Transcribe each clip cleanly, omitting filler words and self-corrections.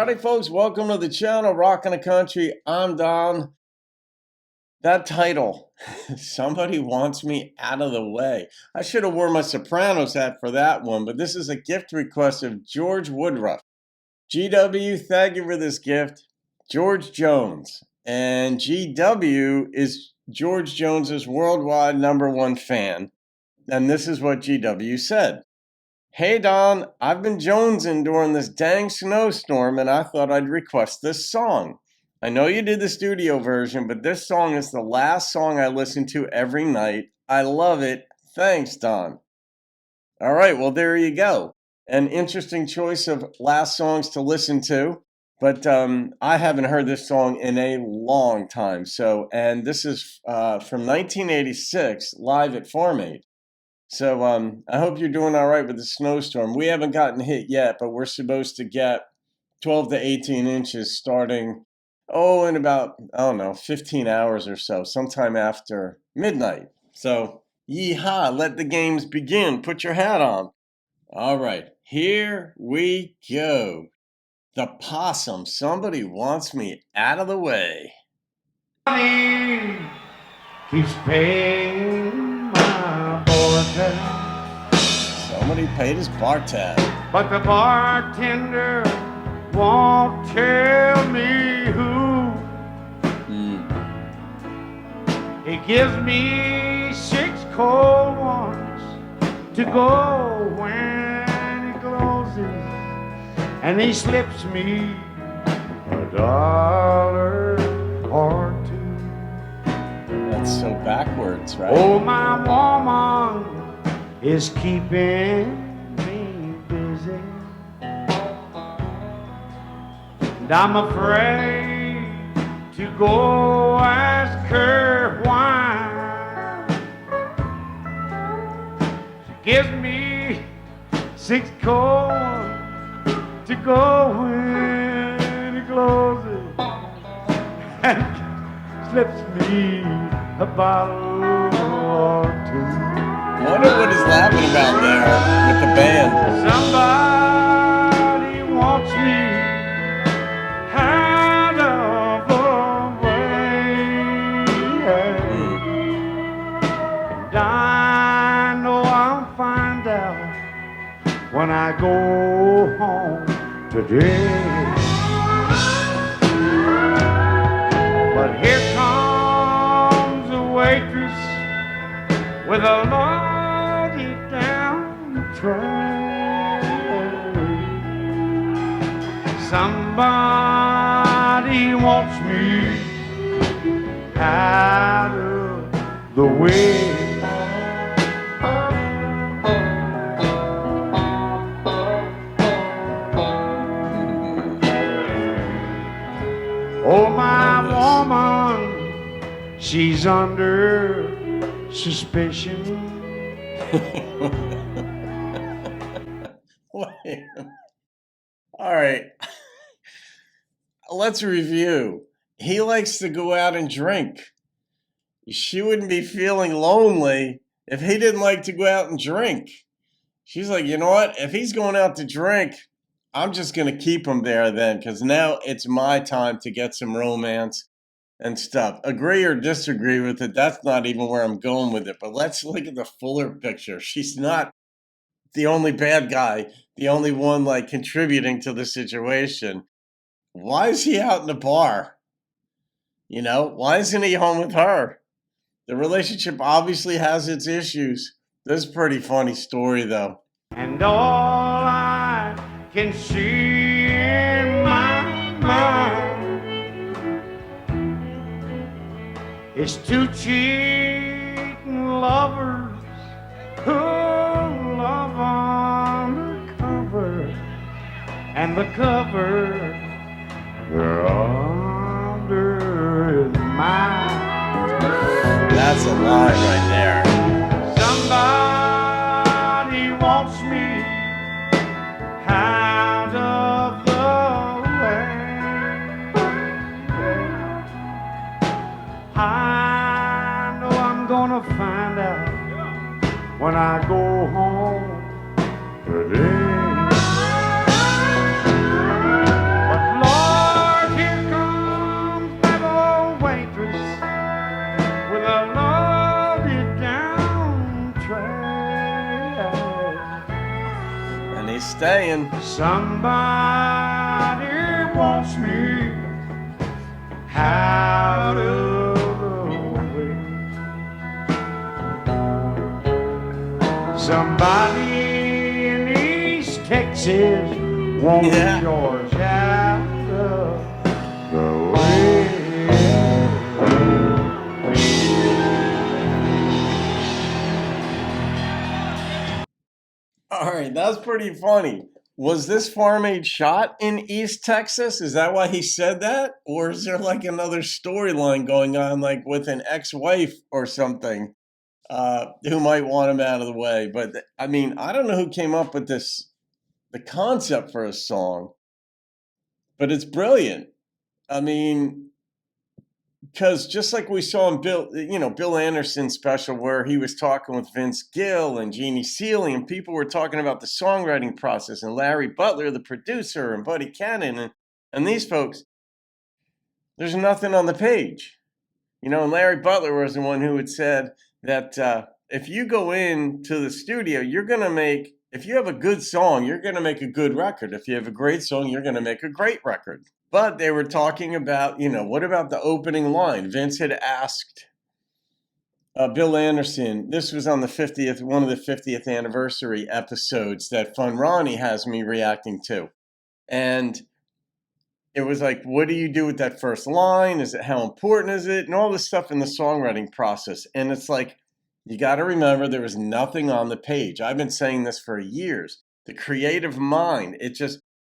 Howdy folks, welcome to the channel, Rockin' the Country. I'm Don. That title, Somebody Wants Me Out of the Way. I should have worn my Sopranos hat for that one, but this is a gift request of George Woodruff. GW, thank you for this gift. George Jones. And GW is George Jones's worldwide #1 fan. And this is what GW said. Hey Don, I've been jonesing during this dang snowstorm and I thought I'd request this song. I know you did the studio version, but this song is the last song I listen to every night. I love it. Thanks, Don. All right, well, there you go. An interesting choice of last songs to listen to, but I haven't heard this song in a long time. And this is from 1986, live at Farm Aid. So I hope you're doing all right with the snowstorm. We haven't gotten hit yet, but we're supposed to get 12 to 18 inches starting, in about, 15 hours or so, sometime after midnight. So, yeehaw, let the games begin. Put your hat on. All right, here we go. The Possum, Somebody Wants Me Out of the Way. Money keeps paying my bar tab. Somebody paid his bar tab. But the bartender won't tell me who. He gives me 6 cold ones to go when he closes, and he slips me $1 or 2. That's so backwards, right? Oh, my woman is keeping me busy, and I'm afraid to go ask her why. She gives me 6 cold ones to go when it closes, and slips me a bottle or 2. I wonder what he's laughing about there with the band. Somebody wants me out of the way. And I know I'll find out when I go home today. But here comes a waitress with a loaded down tray. Somebody wants me out of the way. Oh, my woman, she's under suspicion. Wait. All right. Let's review. He likes to go out and drink. She wouldn't be feeling lonely if he didn't like to go out and drink. She's like, you know what? If he's going out to drink, I'm just going to keep him there then, because now it's my time to get some romance and stuff. Agree or disagree with it, that's not even where I'm going with it. But let's look at the fuller picture. She's not the only bad guy, the only one like contributing to the situation. Why is he out in the bar? You know, why isn't he home with her? The relationship obviously has its issues. This is a pretty funny story, though. And all I can see in my mind is 2 cheating lovers who love undercover, and the cover they're under is mine. That's a line right there. Somebody wants me out of the way. I know I'm gonna find out when I go home today. But He's staying. Somebody wants me out of the way. Somebody in East Texas wants George out of the way. All right, that's pretty funny. Was this Farm Aid shot in East Texas? Is that why he said that? Or is there like another storyline going on, like with an ex-wife or something, who might want him out of the way? But I mean, I don't know who came up with this, the concept for a song, but it's brilliant. I mean, because just like we saw in Bill Anderson's special where he was talking with Vince Gill and Jeannie Seely, and people were talking about the songwriting process, and Larry Butler, the producer, and Buddy Cannon, and these folks, there's nothing on the page. And Larry Butler was the one who had said that if you go into the studio, if you have a good song, you're going to make a good record. If you have a great song, you're going to make a great record. But they were talking about, what about the opening line? Vince had asked Bill Anderson, this was on one of the 50th anniversary episodes that Fun Ronnie has me reacting to. And it was like, what do you do with that first line? How important is it? And all this stuff in the songwriting process. And it's like, you got to remember there was nothing on the page. I've been saying this for years. The creative mind,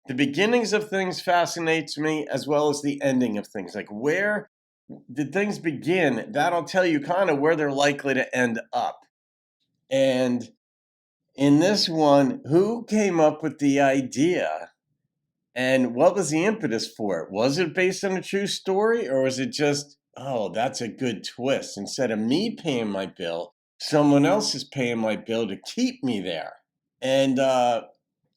the beginnings of things fascinates me as well as the ending of things. Like, where did things begin? That'll tell you kind of where they're likely to end up. And in this one, who came up with the idea? And what was the impetus for it? Was it based on a true story, or was it just, oh, that's a good twist? Instead of me paying my bill, someone else is paying my bill to keep me there. And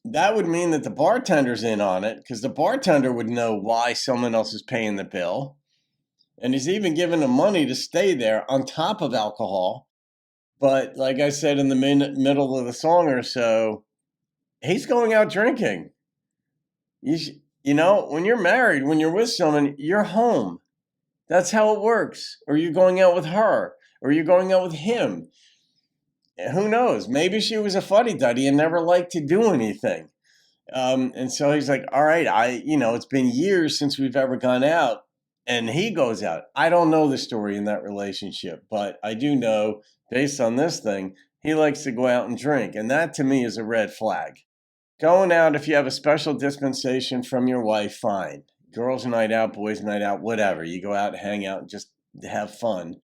that would mean that the bartender's in on it, because the bartender would know why someone else is paying the bill. And he's even giving them money to stay there on top of alcohol. But like I said in the middle of the song or so, he's going out drinking. When you're married, when you're with someone, you're home. That's how it works. Or you're going out with her, or you're going out with him. Who knows? Maybe she was a fuddy-duddy and never liked to do anything. And so he's like, all right, it's been years since we've ever gone out. And he goes out. I don't know the story in that relationship, but I do know, based on this thing, he likes to go out and drink. And that to me is a red flag. Going out, if you have a special dispensation from your wife, fine. Girls' night out, boys' night out, whatever. You go out, hang out, and just have fun.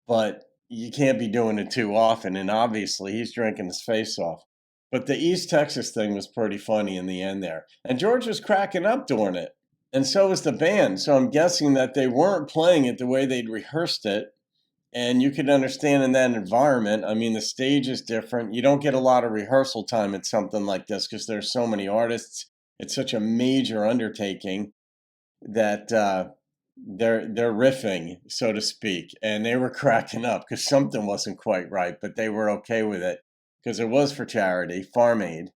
But you can't be doing it too often. And obviously, he's drinking his face off. But the East Texas thing was pretty funny in the end there. And George was cracking up during it. And so was the band. So I'm guessing that they weren't playing it the way they'd rehearsed it. And you could understand in that environment, I mean, the stage is different. You don't get a lot of rehearsal time at something like this because there's so many artists. It's such a major undertaking that they're riffing, so to speak. And they were cracking up because something wasn't quite right, but they were okay with it because it was for charity, Farm Aid.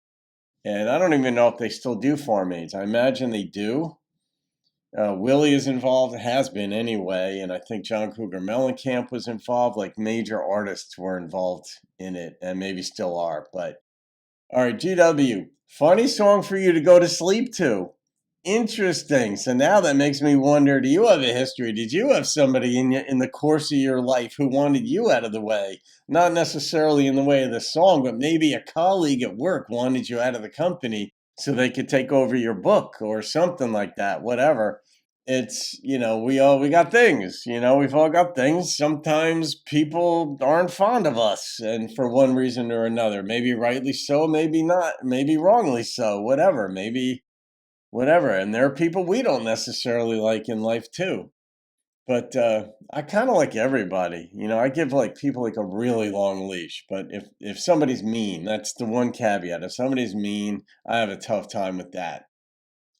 And I don't even know if they still do Farm Aids. I imagine they do. Willie is involved, has been anyway, and I think John Cougar Mellencamp was involved. Like major artists were involved in it, and maybe still are. But all right, GW, funny song for you to go to sleep to. Interesting. So now that makes me wonder: do you have a history? Did you have somebody in the course of your life who wanted you out of the way? Not necessarily in the way of the song, but maybe a colleague at work wanted you out of the company so they could take over your book or something like that, whatever. It's, we got things, we've all got things. Sometimes people aren't fond of us, and for one reason or another, maybe rightly so, maybe not, maybe wrongly so, whatever, maybe whatever. And there are people we don't necessarily like in life too. But I kind of like everybody. I give people a really long leash. But if somebody's mean, that's the one caveat. If somebody's mean, I have a tough time with that.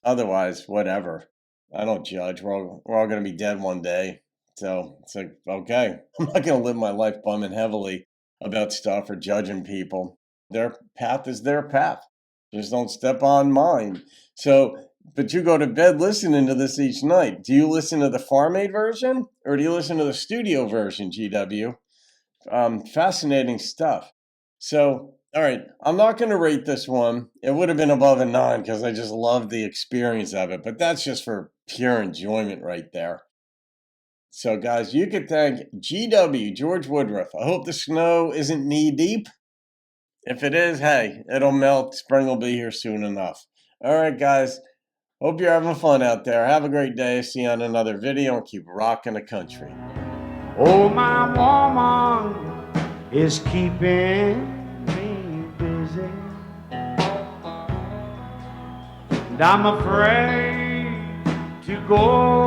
Otherwise, whatever. I don't judge. We're all going to be dead one day. So it's like, okay, I'm not going to live my life bumming heavily about stuff or judging people. Their path is their path. Just don't step on mine. So, but you go to bed listening to this each night. Do you listen to the Farm Aid version or do you listen to the studio version, GW? Fascinating stuff. So, all right, I'm not going to rate this one. It would have been above a 9 because I just love the experience of it, but that's just for pure enjoyment right there. So, guys, you could thank GW, George Woodruff. I hope the snow isn't knee deep. If it is, hey, it'll melt. Spring will be here soon enough. All right, guys. Hope you're having fun out there. Have a great day. See you on another video and keep rocking the country. Oh, my woman is keeping me busy, and I'm afraid to go